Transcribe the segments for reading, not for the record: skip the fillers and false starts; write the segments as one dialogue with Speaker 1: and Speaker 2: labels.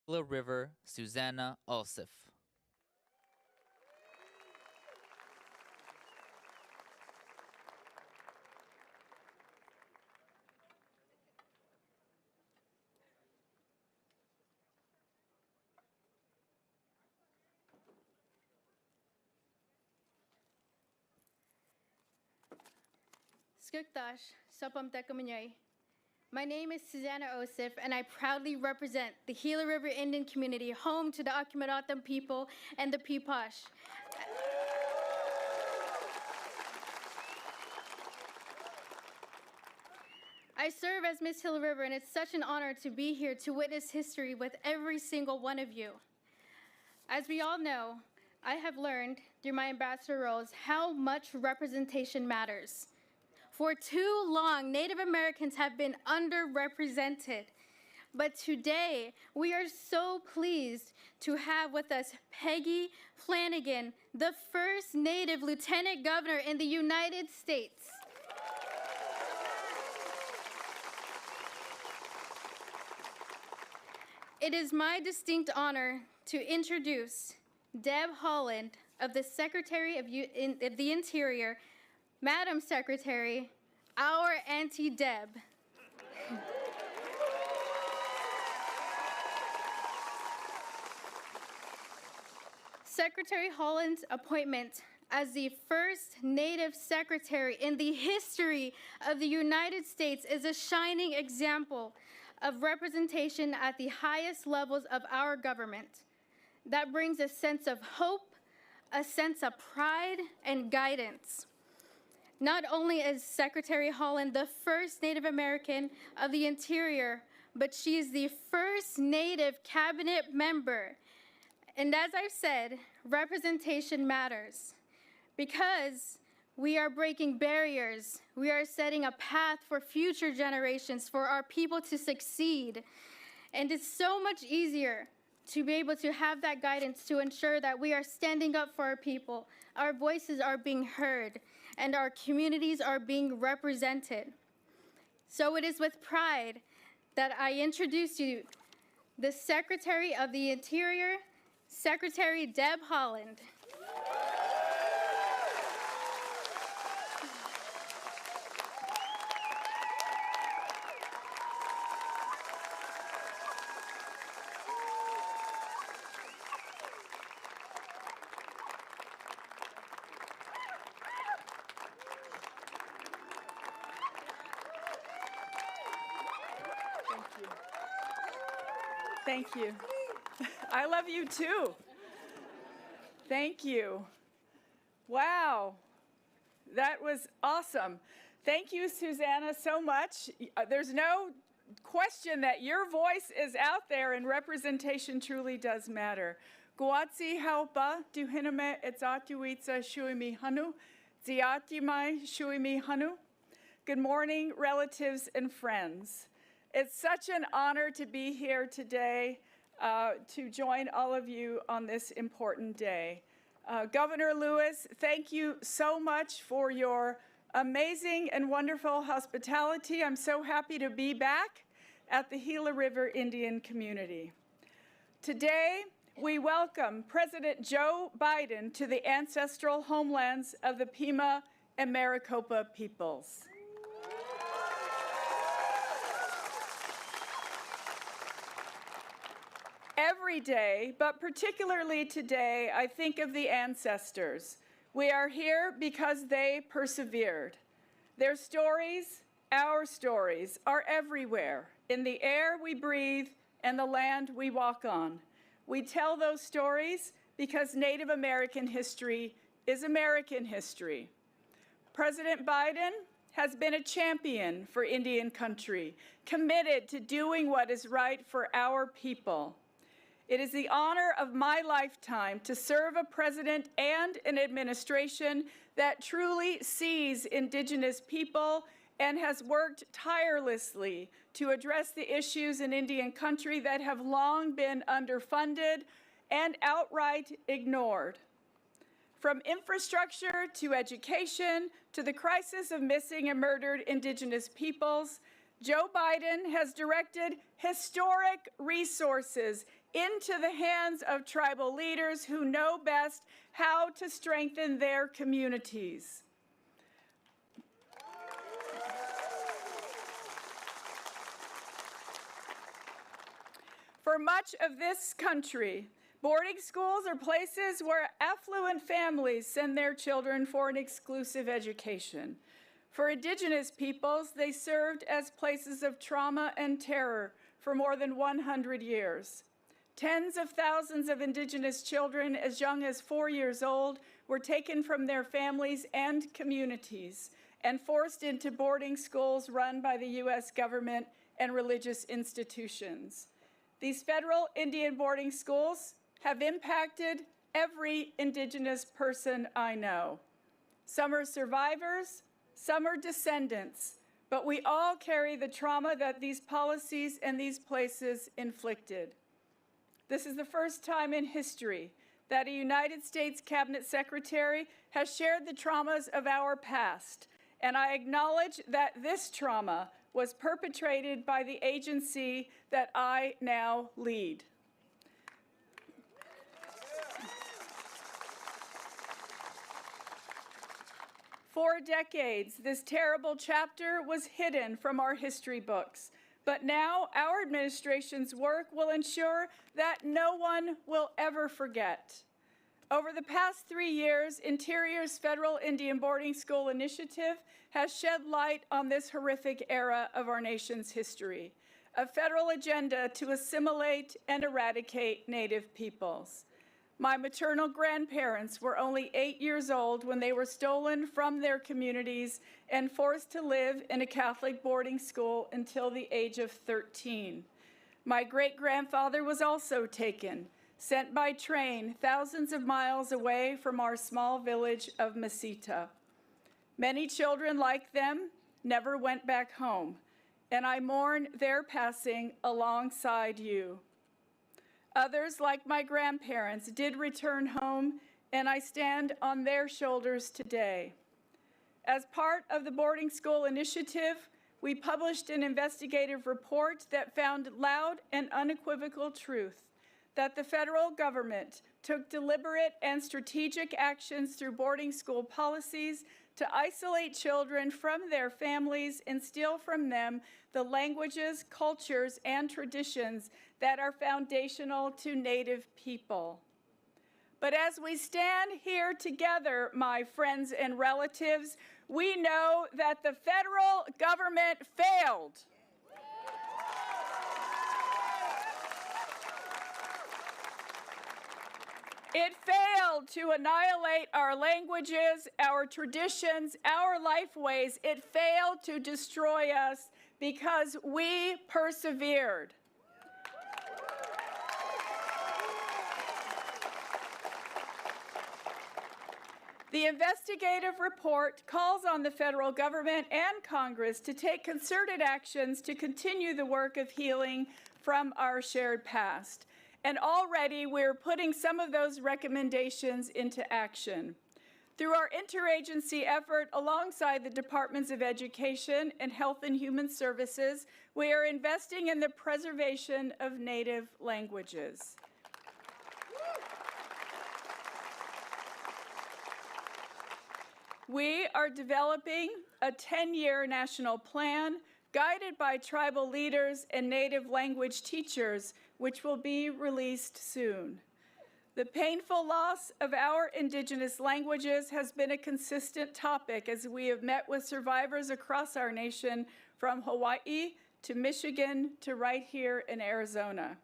Speaker 1: Gila River, Susanna Alsif.
Speaker 2: Skuktash, Sapam Tekamenyay. My name is Susanna Osif, and I proudly represent the Gila River Indian community, home to the Akimaratam people and the Pipash. I serve as Miss Gila River, and it's such an honor to be here to witness history with every single one of you. As we all know, I have learned through my ambassador roles how much representation matters. For too long, Native Americans have been underrepresented. But today, we are so pleased to have with us Peggy Flanagan, the first Native Lieutenant Governor in the United States. It is my distinct honor to introduce Deb Holland of the Secretary of the Interior. Madam Secretary, our Auntie Deb. Secretary Holland's appointment as the first Native Secretary in the history of the United States is a shining example of representation at the highest levels of our government. That brings a sense of hope, a sense of pride, and guidance. Not only is Secretary Holland the first Native American of the Interior, but she is the first Native cabinet member. And as I've said, representation matters because we are breaking barriers. We are setting a path for future generations, for our people to succeed. And it's so much easier to be able to have that guidance to ensure that we are standing up for our people, our voices are being heard, and our communities are being represented. So it is with pride that I introduce you the Secretary of the Interior, Secretary Deb Holland.
Speaker 3: Thank you. I love you too. Thank you. Wow, that was awesome. Thank you, Susanna, so much. There's no question that your voice is out there and representation truly does matter. Guatsi haupa duhiname etzatuitsa shuimi hanu, ziatimai shuimi hanu. Good morning, relatives and friends. It's such an honor to be here today to join all of you on this important day. Governor Lewis, thank you so much for your amazing and wonderful hospitality. I'm so happy to be back at the Gila River Indian community. Today, we welcome President Joe Biden to the ancestral homelands of the Pima and Maricopa peoples. Every day, but particularly today, I think of the ancestors. We are here because they persevered. Their stories, our stories, are everywhere, in the air we breathe and the land we walk on. We tell those stories because Native American history is American history. President Biden has been a champion for Indian country, committed to doing what is right for our people. It is the honor of my lifetime to serve a president and an administration that truly sees Indigenous people and has worked tirelessly to address the issues in Indian country that have long been underfunded and outright ignored. From infrastructure to education to the crisis of missing and murdered Indigenous peoples, Joe Biden has directed historic resources into the hands of tribal leaders who know best how to strengthen their communities. For much of this country, boarding schools are places where affluent families send their children for an exclusive education. For Indigenous peoples, they served as places of trauma and terror for more than 100 years. Tens of thousands of Indigenous children as young as 4 years old were taken from their families and communities and forced into boarding schools run by the U.S. government and religious institutions. These federal Indian boarding schools have impacted every Indigenous person I know. Some are survivors, some are descendants, but we all carry the trauma that these policies and these places inflicted. This is the first time in history that a United States Cabinet Secretary has shared the traumas of our past, and I acknowledge that this trauma was perpetrated by the agency that I now lead. For decades, this terrible chapter was hidden from our history books, but now our administration's work will ensure that no one will ever forget. Over the past 3 years, Interior's Federal Indian Boarding School Initiative has shed light on this horrific era of our nation's history, a federal agenda to assimilate and eradicate Native peoples. My maternal grandparents were only 8 years old when they were stolen from their communities and forced to live in a Catholic boarding school until the age of 13. My great-grandfather was also taken, sent by train thousands of miles away from our small village of Mesita. Many children like them never went back home, and I mourn their passing alongside you. Others, like my grandparents, did return home, and I stand on their shoulders today. As part of the boarding school initiative, we published an investigative report that found loud and unequivocal truth that the federal government took deliberate and strategic actions through boarding school policies to isolate children from their families and steal from them the languages, cultures, and traditions that are foundational to Native people. But as we stand here together, my friends and relatives, we know that the federal government failed. It failed to annihilate our languages, our traditions, our lifeways. It failed to destroy us because we persevered. The investigative report calls on the federal government and Congress to take concerted actions to continue the work of healing from our shared past. And already we're putting some of those recommendations into action. Through our interagency effort alongside the Departments of Education and Health and Human Services, we are investing in the preservation of Native languages. We are developing a 10-year national plan guided by tribal leaders and Native language teachers, which will be released soon. The painful loss of our Indigenous languages has been a consistent topic as we have met with survivors across our nation, from Hawaii to Michigan to right here in Arizona.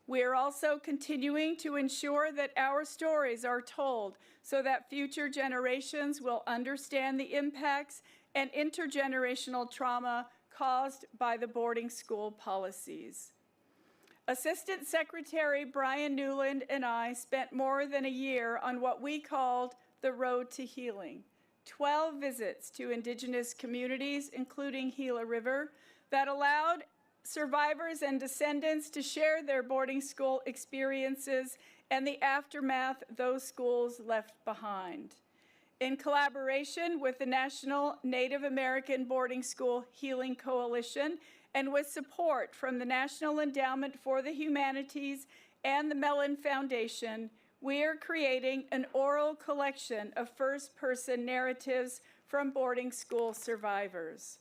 Speaker 3: We are also continuing to ensure that our stories are told so that future generations will understand the impacts and intergenerational trauma caused by the boarding school policies. Assistant Secretary Brian Newland and I spent more than a year on what we called the Road to Healing, 12 visits to Indigenous communities, including Gila River, that allowed survivors and descendants to share their boarding school experiences and the aftermath those schools left behind. In collaboration with the National Native American Boarding School Healing Coalition and with support from the National Endowment for the Humanities and the Mellon Foundation, we are creating an oral collection of first-person narratives from boarding school survivors.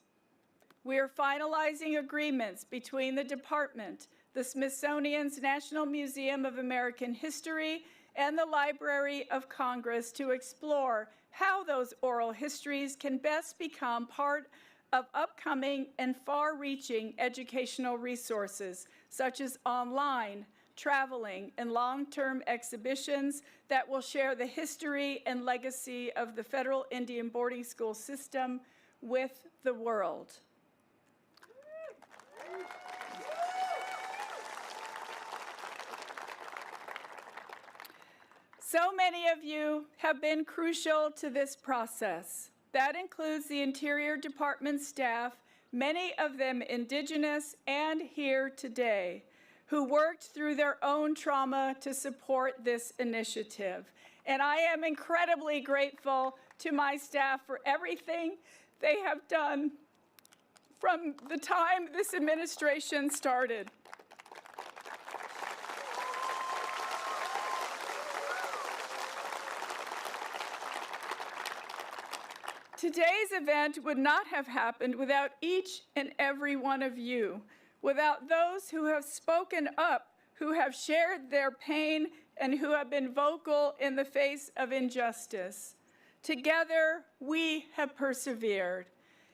Speaker 3: We are finalizing agreements between the department, the Smithsonian's National Museum of American History, and the Library of Congress to explore how those oral histories can best become part of upcoming and far-reaching educational resources, such as online, traveling, and long-term exhibitions that will share the history and legacy of the federal Indian boarding school system with the world. So many of you have been crucial to this process. That includes the Interior Department staff, many of them Indigenous and here today, who worked through their own trauma to support this initiative. And I am incredibly grateful to my staff for everything they have done from the time this administration started. Today's event would not have happened without each and every one of you, without those who have spoken up, who have shared their pain, and who have been vocal in the face of injustice. Together, we have persevered.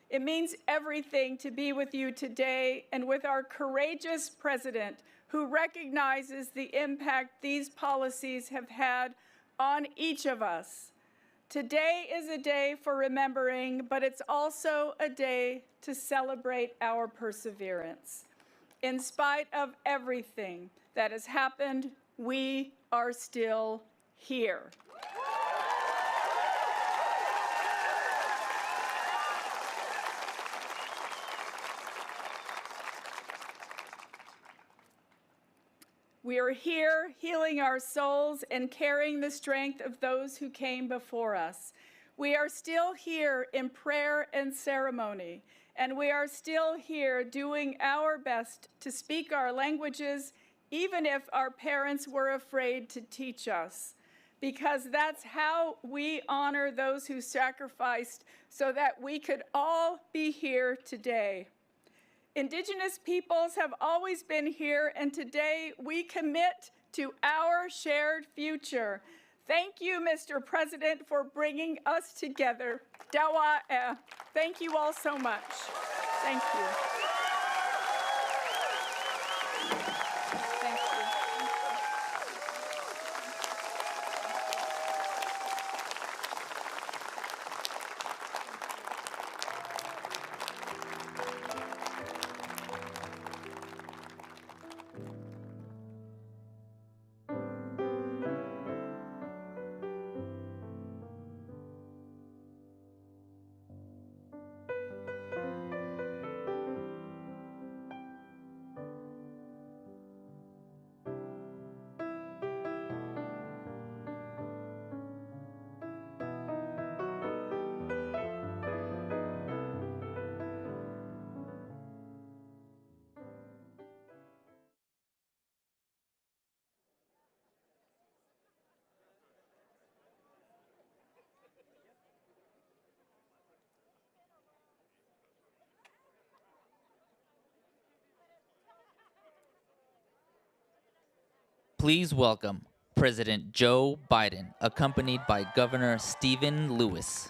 Speaker 3: It means everything to be with you today and with our courageous president who recognizes the impact these policies have had on each of us. Today is a day for remembering, but it's also a day to celebrate our perseverance. In spite of everything that has happened, we are still here. We are here healing our souls and carrying the strength of those who came before us. We are still here in prayer and ceremony, and we are still here doing our best to speak our languages, even if our parents were afraid to teach us, because that's how we honor those who sacrificed so that we could all be here today. Indigenous peoples have always been here, and today we commit to our shared future. Thank you, Mr. President, for bringing us together. Dawa. Thank you all so much. Thank you. Thank you.
Speaker 1: Please welcome President Joe Biden, accompanied by Governor Stephen Lewis.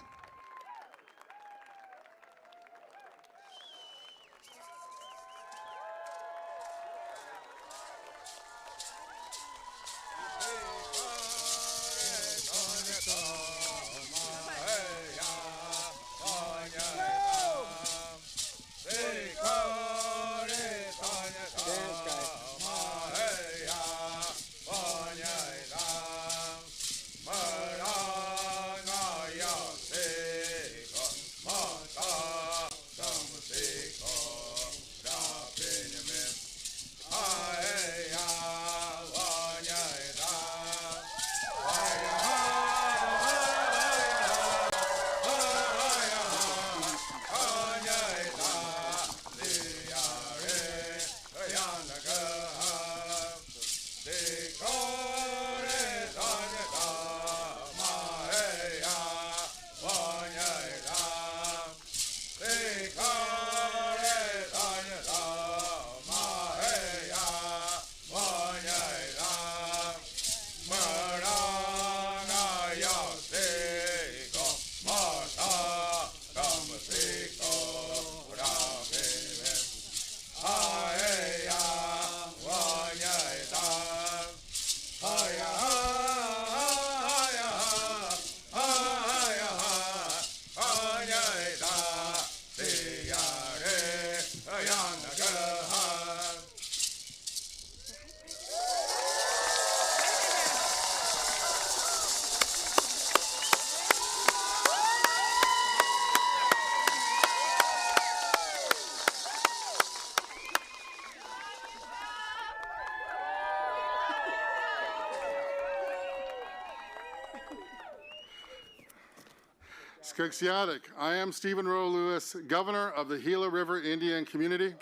Speaker 4: Skeksiatic. I am Stephen Rowe Lewis, Governor of the Gila River Indian Community.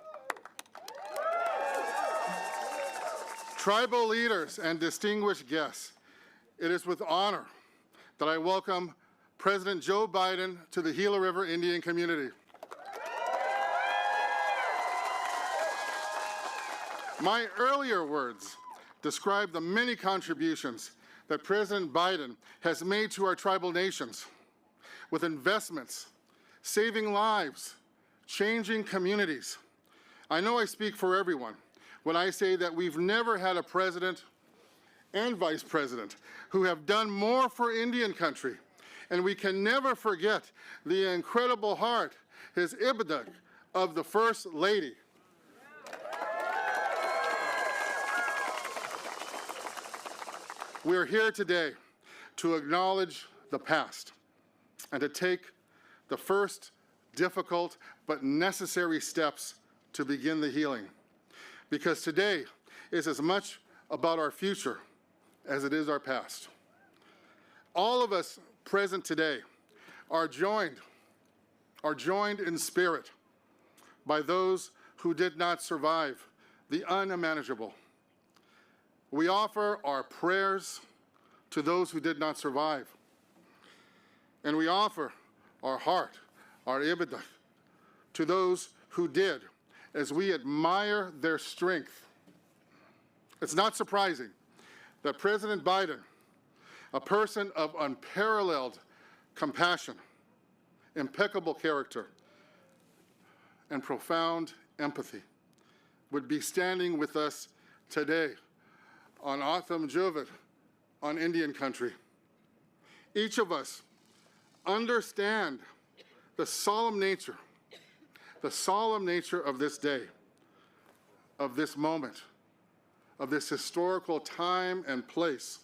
Speaker 4: Tribal leaders and distinguished guests, it is with honor that I welcome President Joe Biden to the Gila River Indian Community. My earlier words describe the many contributions that President Biden has made to our tribal nations, with investments, saving lives, changing communities. I know I speak for everyone when I say that we've never had a president and vice president who have done more for Indian country, and we can never forget the incredible heart, his ibada of the First Lady. We are here today to acknowledge the past and to take the first difficult but necessary steps to begin the healing. Because today is as much about our future as it is our past. All of us present today are joined in spirit by those who did not survive the unimaginable. We offer our prayers to those who did not survive. And we offer our heart, our ibada, to those who did, as we admire their strength. It's not surprising that President Biden, a person of unparalleled compassion, impeccable character, and profound empathy, would be standing with us today on Atham Juvat, on Indian country. Each of us understand the solemn nature of this day, of this moment, of this historical time and place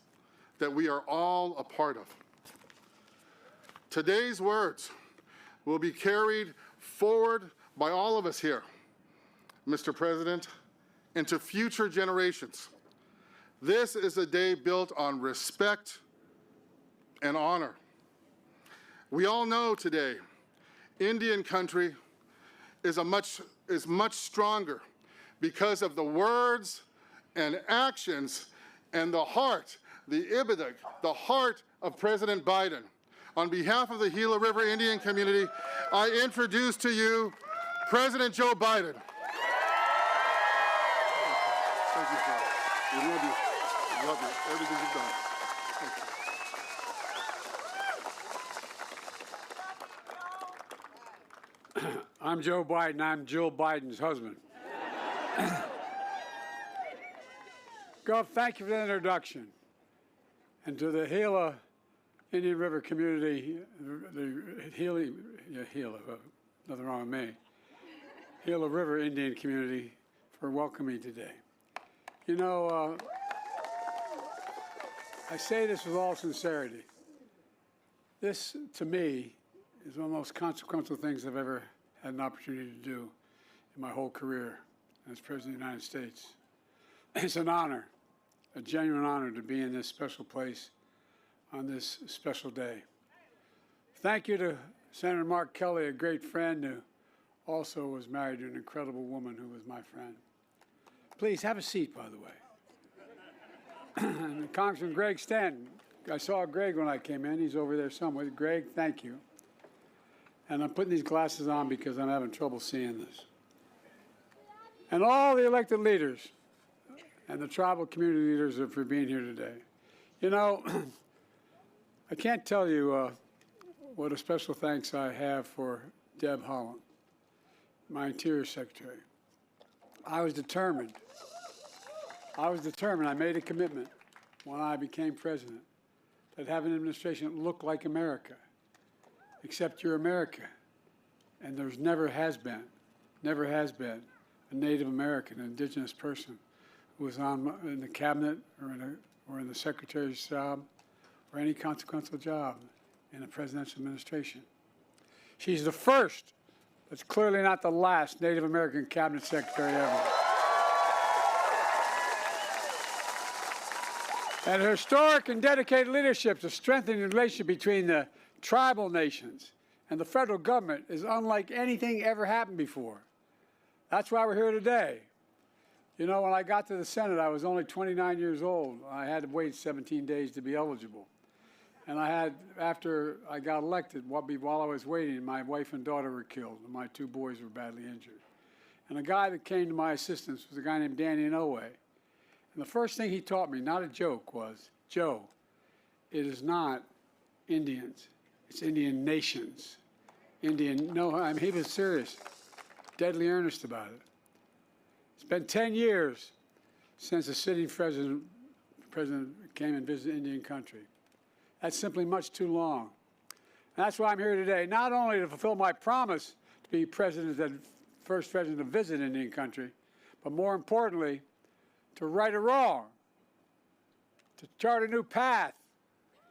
Speaker 4: that we are all a part of. Today's words will be carried forward by all of us here, Mr. President, into future generations. This is a day built on respect and honor. We all know today, Indian country is much stronger because of the words and actions and the heart, the ibada, the heart of President Biden. On behalf of the Gila River Indian community, I introduce to you President Joe Biden. Thank you, sir. We love you. We love you. Everything you've done. Thank you.
Speaker 5: I'm Joe Biden. I'm Jill Biden's husband. Gov, thank you for the introduction. And to the Gila Indian River community, nothing wrong with me, Gila River Indian community for welcoming me today. You know, I say this with all sincerity. This, to me, is one of the most consequential things I've ever had an opportunity to do in my whole career as President of the United States. It's an honor, a genuine honor to be in this special place on this special day. Thank you to Senator Mark Kelly, a great friend who also was married to an incredible woman who was my friend. Please have a seat, by the way. and Congressman Greg Stanton. I saw Greg when I came in. He's over there somewhere. Greg, thank you. And I'm putting these glasses on because I'm having trouble seeing this. And all the elected leaders and the tribal community leaders for being here today. You know, I can't tell you what a special thanks I have for Deb Holland, my Interior Secretary. I was determined. I made a commitment when I became president that have an administration that looked like America, except you're America. And there's never has been a Native American, an indigenous person who was in the cabinet or in the secretary's job or any consequential job in a presidential administration. She's the first, but clearly not the last, Native American cabinet secretary ever. And her historic and dedicated leadership to strengthening the relationship between the tribal nations and the federal government is unlike anything ever happened before. That's why we're here today. You know, when I got to the Senate, I was only 29 years old. I had to wait 17 days to be eligible. And after I got elected, while I was waiting, my wife and daughter were killed, and my 2 boys were badly injured. And a guy that came to my assistance was a guy named Danny Inouye. And the first thing he taught me, not a joke, was, Joe, it is not Indians, it's Indian nations. He was serious, deadly earnest about it. It's been 10 years since the sitting president came and visited Indian country. That's simply much too long. And that's why I'm here today, not only to fulfill my promise to be first president to visit Indian country, but more importantly, to right a wrong, to chart a new path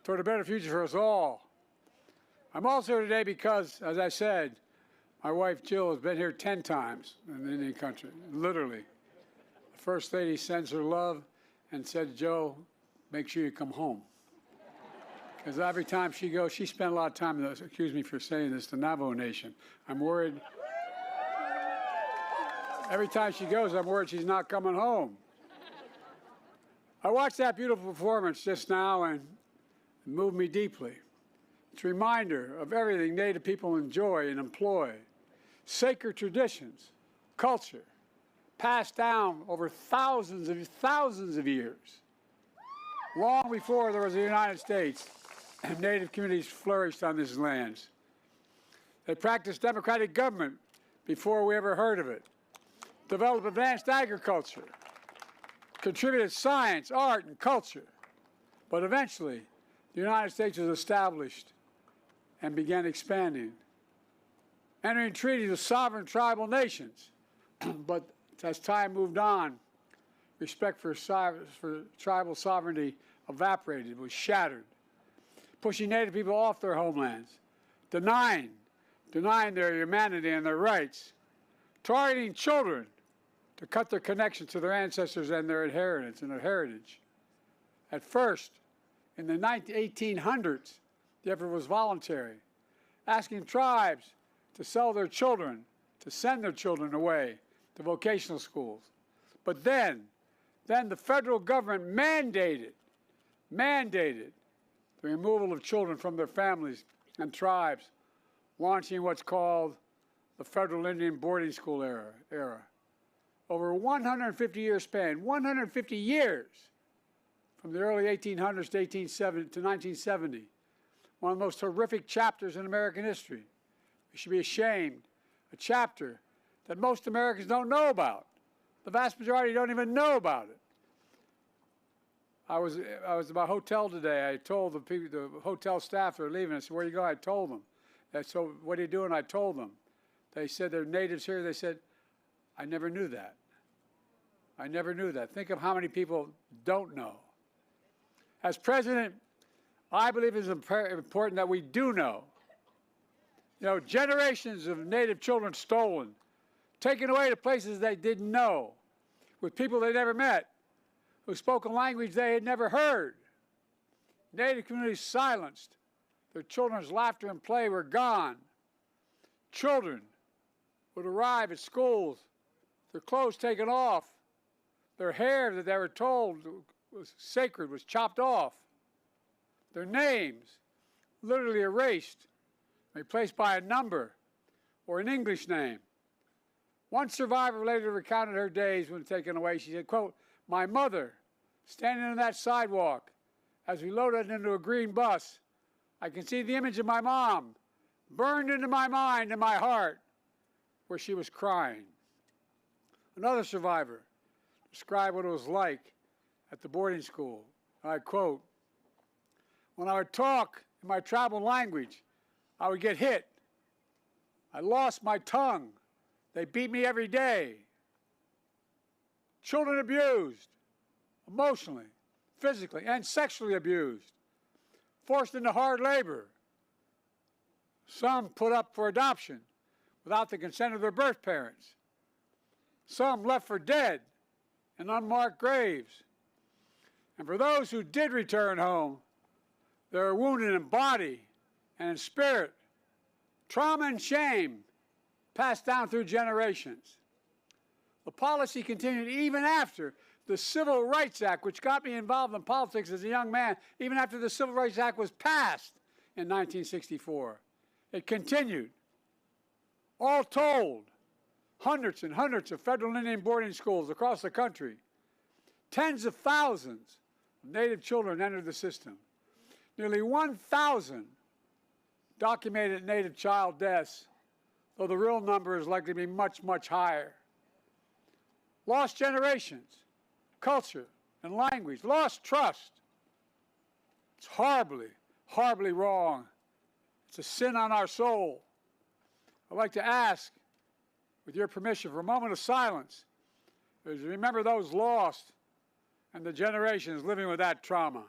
Speaker 5: toward a better future for us all. I'm also here today because, as I said, my wife Jill has been here 10 times in the Indian country, literally. The First Lady sends her love and said, Joe, make sure you come home. Because every time she goes, she spent a lot of time, excuse me for saying this, the Navajo Nation. I'm worried. Every time she goes, I'm worried she's not coming home. I watched that beautiful performance just now and it moved me deeply. It's a reminder of everything Native people enjoy and employ. Sacred traditions, culture, passed down over thousands of years. Long before there was a United States, Native communities flourished on these lands. They practiced democratic government before we ever heard of it, developed advanced agriculture, contributed science, art, and culture. But eventually, the United States was established and began expanding, entering treaties with sovereign tribal nations. But as time moved on, respect for tribal sovereignty evaporated, was shattered, pushing Native people off their homelands, denying their humanity and their rights, targeting children to cut their connection to their ancestors and their inheritance and their heritage. At first, in the 1800s, the effort was voluntary, asking tribes to sell their children, to send their children away to vocational schools. But then the federal government mandated the removal of children from their families and tribes, launching what's called the Federal Indian Boarding School era. Over a 150-year span, 150 years, from the early 1800s to 1970, one of the most horrific chapters in American history. We should be ashamed. A chapter that most Americans don't know about. The vast majority don't even know about it. I was at my hotel today. I told the hotel staff they're leaving. I said, where are you going? I told them. They said, so what are you doing? I told them. They said they're natives here. They said, I never knew that. I never knew that. Think of how many people don't know. As president, I believe it's important that we do know. You know, generations of Native children stolen, taken away to places they didn't know, with people they never met, who spoke a language they had never heard. Native communities silenced. Their children's laughter and play were gone. Children would arrive at schools, their clothes taken off, their hair that they were told was sacred was chopped off. Their names literally erased, replaced by a number or an English name. One survivor later recounted her days when taken away. She said, quote, "My mother, standing on that sidewalk as we loaded into a green bus, I can see the image of my mom burned into my mind and my heart where she was crying." Another survivor described what it was like at the boarding school. I quote, "When I would talk in my tribal language, I would get hit. I lost my tongue. They beat me every day. Children abused, emotionally, physically, and sexually abused, forced into hard labor. Some put up for adoption without the consent of their birth parents. Some left for dead in unmarked graves. And for those who did return home, they were wounded in body and in spirit. Trauma and shame passed down through generations. The policy continued even after the Civil Rights Act, which got me involved in politics as a young man, even after the Civil Rights Act was passed in 1964. It continued. All told, hundreds and hundreds of federal Indian boarding schools across the country, tens of thousands of Native children entered the system. Nearly 1,000 documented Native child deaths, though the real number is likely to be much, much higher. Lost generations, culture, and language, lost trust. It's horribly, horribly wrong. It's a sin on our soul. I'd like to ask, with your permission, for a moment of silence, as we remember those lost and the generations living with that trauma.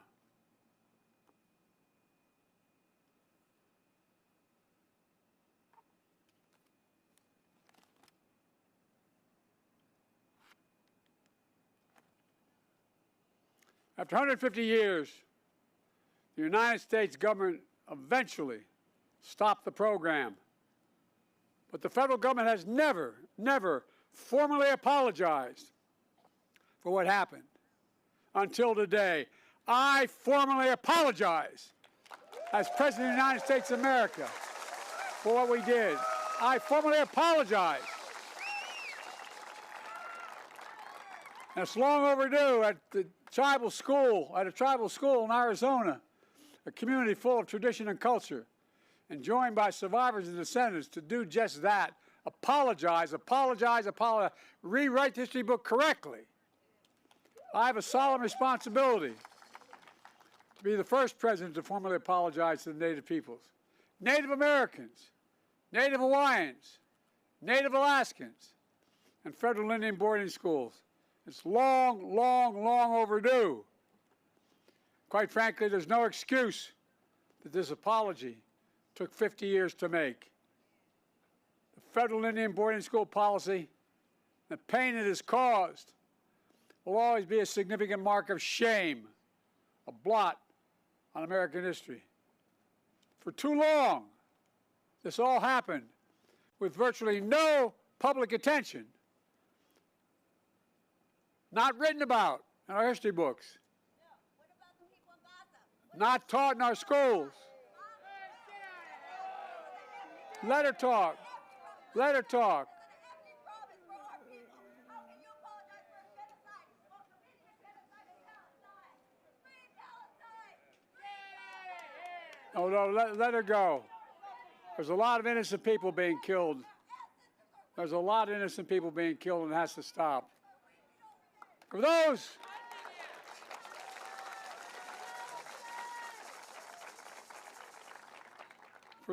Speaker 5: After 150 years, the United States government eventually stopped the program. But the federal government has never formally apologized for what happened until today. I formally apologize as President of the United States of America for what we did. I formally apologize. And it's long overdue at a tribal school in Arizona, a community full of tradition and culture, and joined by survivors and descendants to do just that. Apologize, rewrite the history book correctly. I have a solemn responsibility to be the first president to formally apologize to the Native peoples. Native Americans, Native Hawaiians, Native Alaskans, and federal Indian boarding schools. It's long, long, long overdue. Quite frankly, there's no excuse that this apology took 50 years to make. The federal Indian boarding school policy, the pain it has caused, will always be a significant mark of shame, a blot on American history. For too long, this all happened with virtually no public attention, not written about in our history books, not taught in our schools. Let her talk. Let her talk. Oh, no, let her go. There's a lot of innocent people being killed. There's a lot of innocent people being killed, and it has to stop. For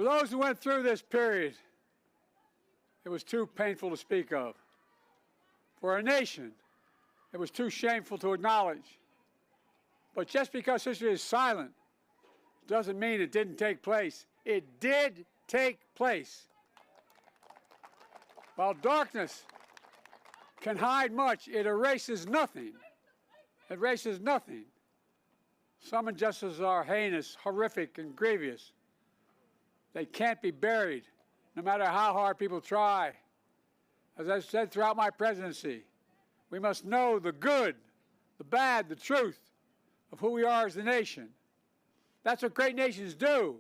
Speaker 5: those who went through this period, it was too painful to speak of. For our nation, it was too shameful to acknowledge. But just because history is silent doesn't mean it didn't take place. It did take place. While darkness can hide much, it erases nothing. It erases nothing. Some injustices are heinous, horrific, and grievous. They can't be buried, no matter how hard people try. As I've said throughout my presidency, we must know the good, the bad, the truth, of who we are as a nation. That's what great nations do.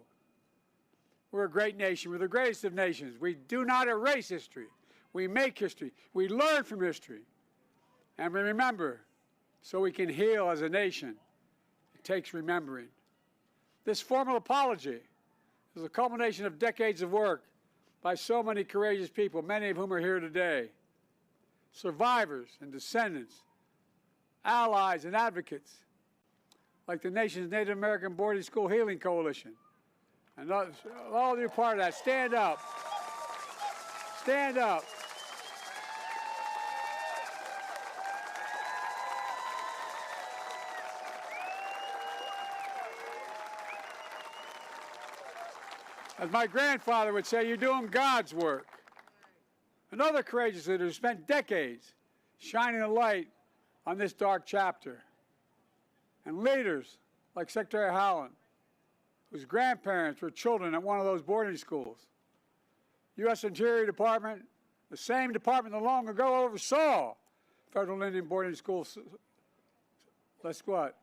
Speaker 5: We're a great nation. We're the greatest of nations. We do not erase history. We make history. We learn from history. And we remember, so we can heal as a nation. It takes remembering. This formal apology is a culmination of decades of work by so many courageous people, many of whom are here today. Survivors and descendants, allies and advocates, like the nation's Native American Boarding School Healing Coalition. And all of you part of that, stand up. Stand up. As my grandfather would say, you're doing God's work. Another courageous leader who spent decades shining a light on this dark chapter. And leaders like Secretary Holland, whose grandparents were children at one of those boarding schools. U.S. Interior Department, the same department that long ago oversaw federal Indian boarding schools. Let's what?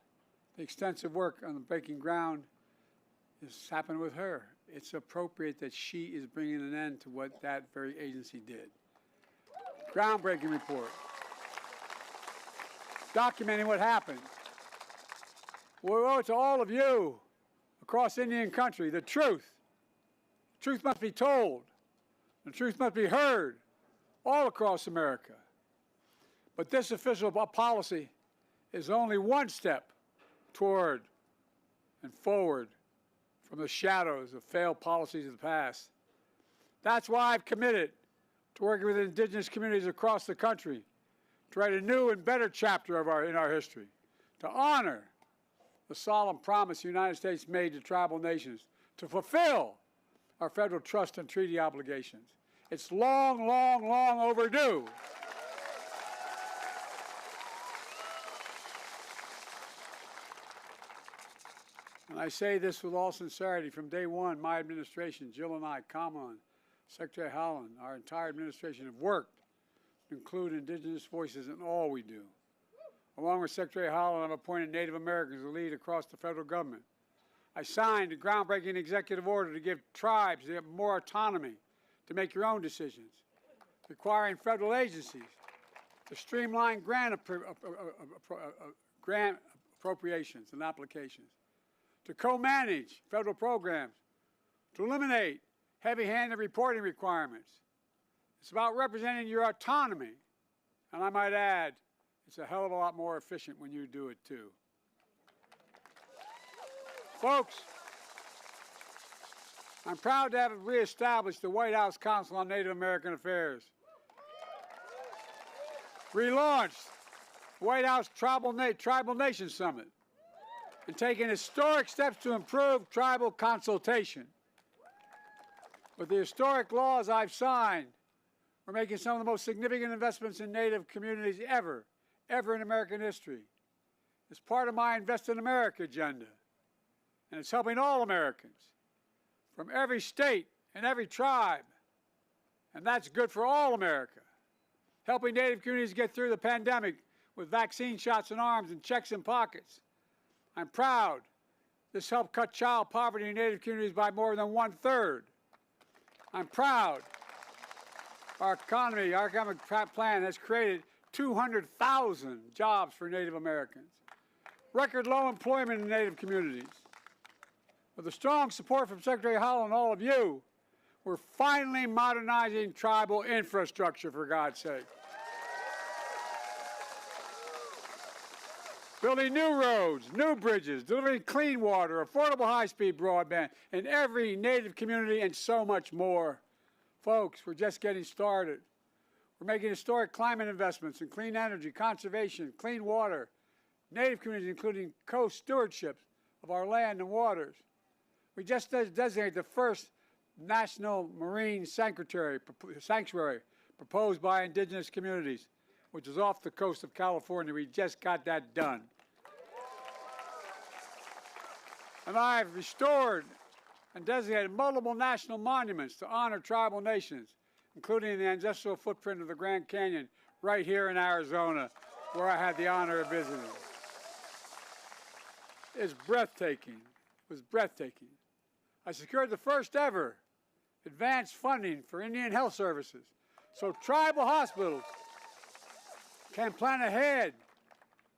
Speaker 5: The extensive work on the breaking ground has happened with her. It's appropriate that she is bringing an end to what that very agency did. Groundbreaking report, documenting what happened. We owe it to all of you across Indian country the truth. The truth must be told. The truth must be heard all across America. But this official policy is only one step toward and forward from the shadows of failed policies of the past. That's why I've committed to working with indigenous communities across the country to write a new and better chapter in our history, to honor the solemn promise the United States made to tribal nations to fulfill our federal trust and treaty obligations. It's long, long, long overdue. And I say this with all sincerity. From day one, my administration, Jill and I, Kamala, Secretary Holland, our entire administration have worked to include indigenous voices in all we do. Along with Secretary Holland, I've appointed Native Americans to lead across the federal government. I signed a groundbreaking executive order to give tribes more autonomy to make your own decisions, requiring federal agencies to streamline grant appropriations and applications, to co-manage federal programs, to eliminate heavy-handed reporting requirements. It's about representing your autonomy, and I might add, it's a hell of a lot more efficient when you do it too. Folks, I'm proud to have reestablished the White House Council on Native American Affairs, relaunched the White House Tribal Nation Summit, and taken historic steps to improve tribal consultation. With the historic laws I've signed, we're making some of the most significant investments in Native communities ever in American history. It's part of my Invest in America agenda, and it's helping all Americans from every state and every tribe, and that's good for all America. Helping Native communities get through the pandemic with vaccine shots in arms and checks in pockets. I'm proud this helped cut child poverty in Native communities by more than 1/3. I'm proud our economic plan has created 200,000 jobs for Native Americans. Record low employment in Native communities. With the strong support from Secretary Holland and all of you, we're finally modernizing tribal infrastructure, for God's sake. Building new roads, new bridges, delivering clean water, affordable high-speed broadband in every Native community, and so much more. Folks, we're just getting started. We're making historic climate investments in clean energy, conservation, clean water, Native communities, including co-stewardship of our land and waters. We just designated the first national marine sanctuary proposed by indigenous communities, which is off the coast of California. We just got that done. And I've restored and designated multiple national monuments to honor tribal nations, including the ancestral footprint of the Grand Canyon right here in Arizona, where I had the honor of visiting. is breathtaking. It was breathtaking. I secured the first ever advanced funding for Indian health services, so tribal hospitals can plan ahead,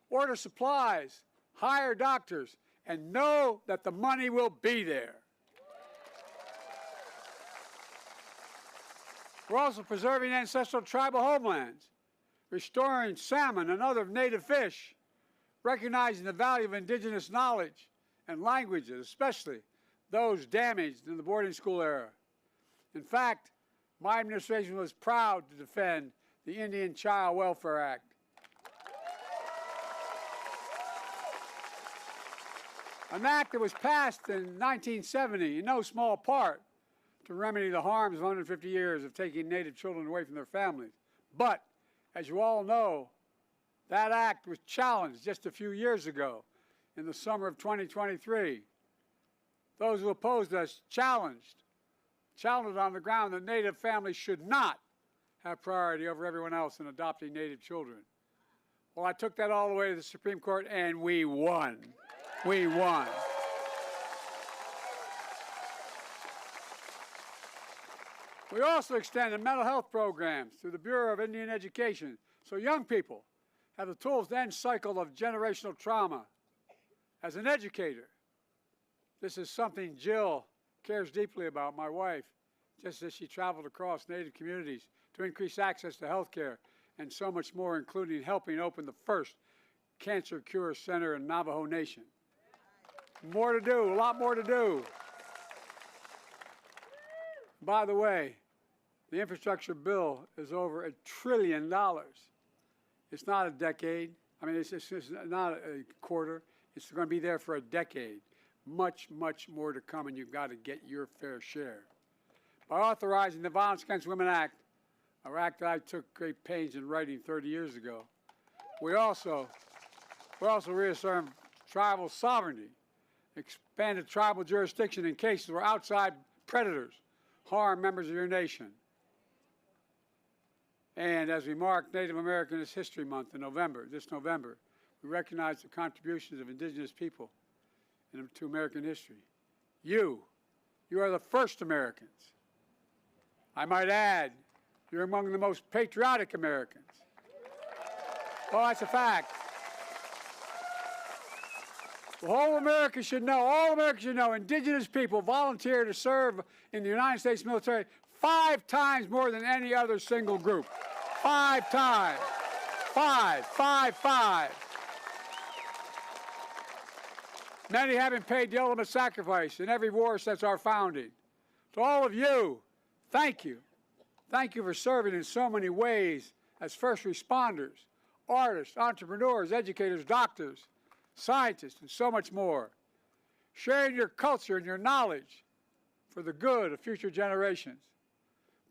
Speaker 5: order supplies, hire doctors, and know that the money will be there. We're also preserving ancestral tribal homelands, restoring salmon and other native fish, recognizing the value of indigenous knowledge and languages, especially those damaged in the boarding school era. In fact, my administration was proud to defend the Indian Child Welfare Act. An act that was passed in 1970 in no small part to remedy the harms of 150 years of taking Native children away from their families. But, as you all know, that act was challenged just a few years ago in the summer of 2023. Those who opposed us challenged on the ground that Native families should not have priority over everyone else in adopting Native children. Well, I took that all the way to the Supreme Court, and we won. We won. We also extended mental health programs through the Bureau of Indian Education so young people have the tools to end cycle of generational trauma. As an educator, this is something Jill cares deeply about, my wife, just as she traveled across Native communities to increase access to health care and so much more, including helping open the first cancer cure center in Navajo Nation. More to do, a lot more to do. By the way, the infrastructure bill is over $1 trillion. It's not a decade. I mean, it's not a quarter. It's going to be there for a decade. Much, much more to come, and you've got to get your fair share. By authorizing the Violence Against Women Act, an act that I took great pains in writing 30 years ago, we also reaffirmed tribal sovereignty, expanded tribal jurisdiction in cases where outside predators harm members of your nation. And as we mark Native American History Month in this November, we recognize the contributions of indigenous people to American history. You are the first Americans. I might add, you're among the most patriotic Americans. Oh, that's a fact. The whole America should know, all America should know, indigenous people volunteer to serve in the United States military 5 times more than any other single group. 5 times. 5. Many haven't paid the ultimate sacrifice in every war since our founding. To all of you, thank you. Thank you for serving in so many ways as first responders, artists, entrepreneurs, educators, doctors, scientists, and so much more. Sharing your culture and your knowledge for the good of future generations.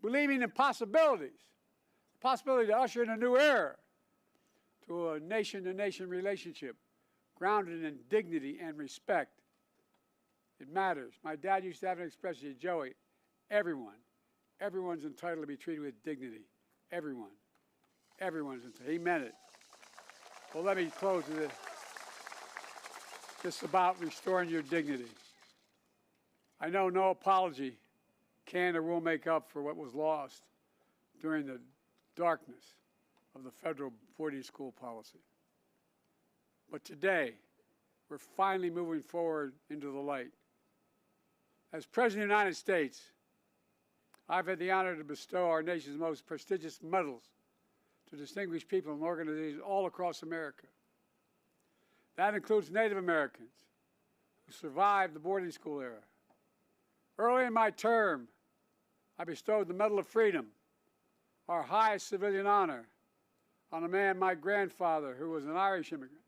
Speaker 5: Believing in possibilities, the possibility to usher in a new era to a nation-to-nation relationship grounded in dignity and respect. It matters. My dad used to have an expression, Joey, everyone's entitled to be treated with dignity. Everyone's entitled. He meant it. Well, let me close with this. Just about restoring your dignity. I know no apology can or will make up for what was lost during the darkness of the federal boarding school policy. But today, we're finally moving forward into the light. As President of the United States, I've had the honor to bestow our nation's most prestigious medals to distinguished people and organizations all across America. That includes Native Americans who survived the boarding school era. Early in my term, I bestowed the Medal of Freedom, our highest civilian honor, on a man, my grandfather, who was an Irish immigrant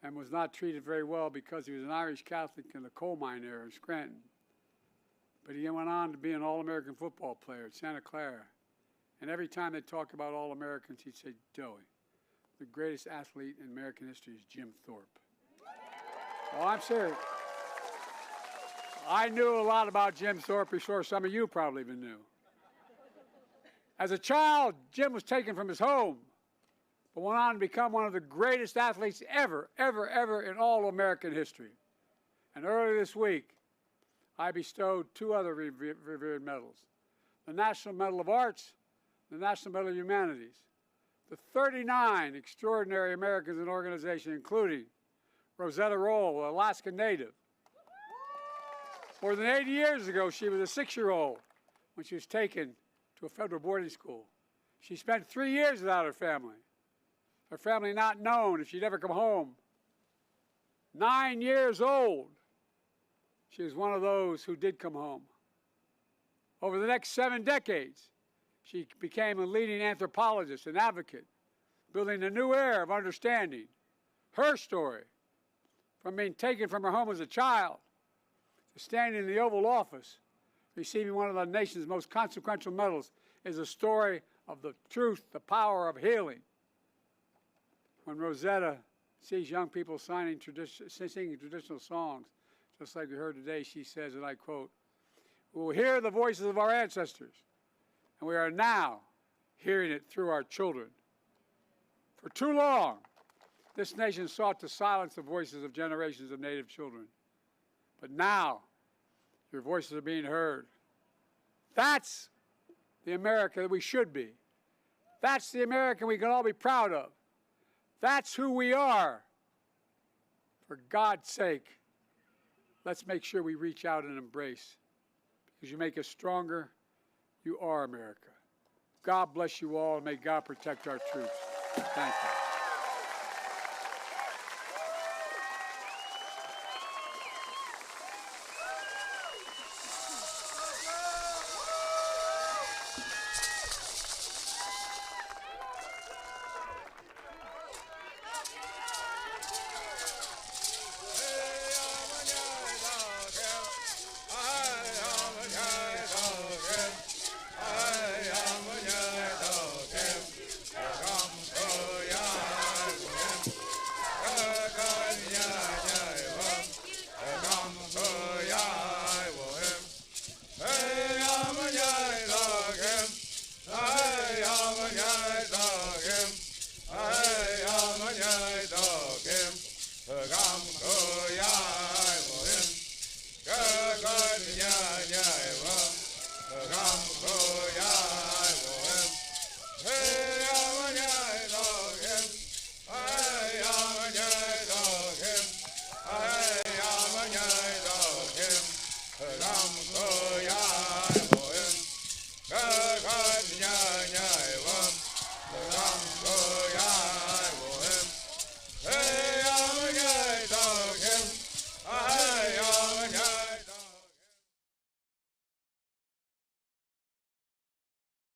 Speaker 5: and was not treated very well because he was an Irish Catholic in the coal mine era in Scranton. But he went on to be an All-American football player at Santa Clara. And every time they talk about All-Americans, he'd say, Joey, the greatest athlete in American history is Jim Thorpe. Oh, I'm serious. I knew a lot about Jim Thorpe before some of you probably even knew. As a child, Jim was taken from his home but went on to become one of the greatest athletes ever in all American history. And earlier this week, I bestowed two other revered medals, the National Medal of Arts, the National Medal of Humanities, to 39 extraordinary Americans in organization, including Rosetta Roll, an Alaska native. More than 80 years ago, she was a 6-year-old when she was taken to a federal boarding school. She spent 3 years without her family not known if she'd ever come home. 9 years old, she was one of those who did come home. Over the next 7 decades, she became a leading anthropologist and advocate, building a new era of understanding. Her story, from being taken from her home as a child to standing in the Oval Office, receiving one of the nation's most consequential medals, is a story of the truth, the power of healing. When Rosetta sees young people singing traditional songs, just like we heard today, she says, and I quote, "We will hear the voices of our ancestors, and we are now hearing it through our children." For too long, this nation sought to silence the voices of generations of Native children. But now, your voices are being heard. That's the America that we should be. That's the America we can all be proud of. That's who we are. For God's sake, let's make sure we reach out and embrace, because you make us stronger. You are America. God bless you all, and may God protect our troops. Thank you.